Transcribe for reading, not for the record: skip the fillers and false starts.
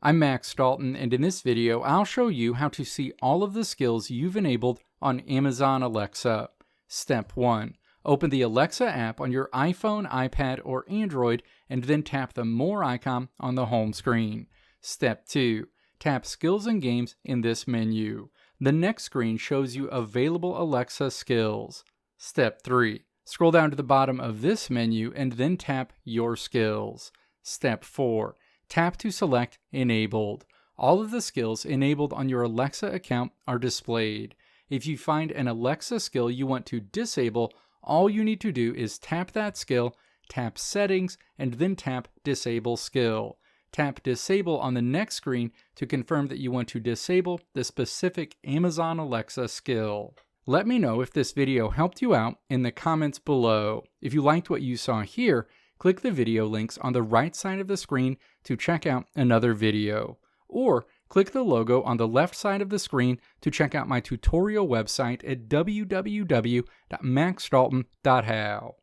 I'm Max Dalton, and in this video, I'll show you how to see all of the skills you've enabled on Amazon Alexa. Step 1. Open the Alexa app on your iPhone, iPad, or Android, and then tap the More icon on the home screen. Step 2. Tap Skills and Games in this menu. The next screen shows you available Alexa skills. Step 3. Scroll down to the bottom of this menu and then tap Your Skills. Step 4. Tap to select Enabled. All of the skills enabled on your Alexa account are displayed. If you find an Alexa skill you want to disable, all you need to do is tap that skill, tap Settings, and then tap Disable Skill. Tap Disable on the next screen to confirm that you want to disable the specific Amazon Alexa skill. Let me know if this video helped you out in the comments below. If you liked what you saw here, click the video links on the right side of the screen to check out another video. Or click the logo on the left side of the screen to check out my tutorial website at www.maxdalton.how.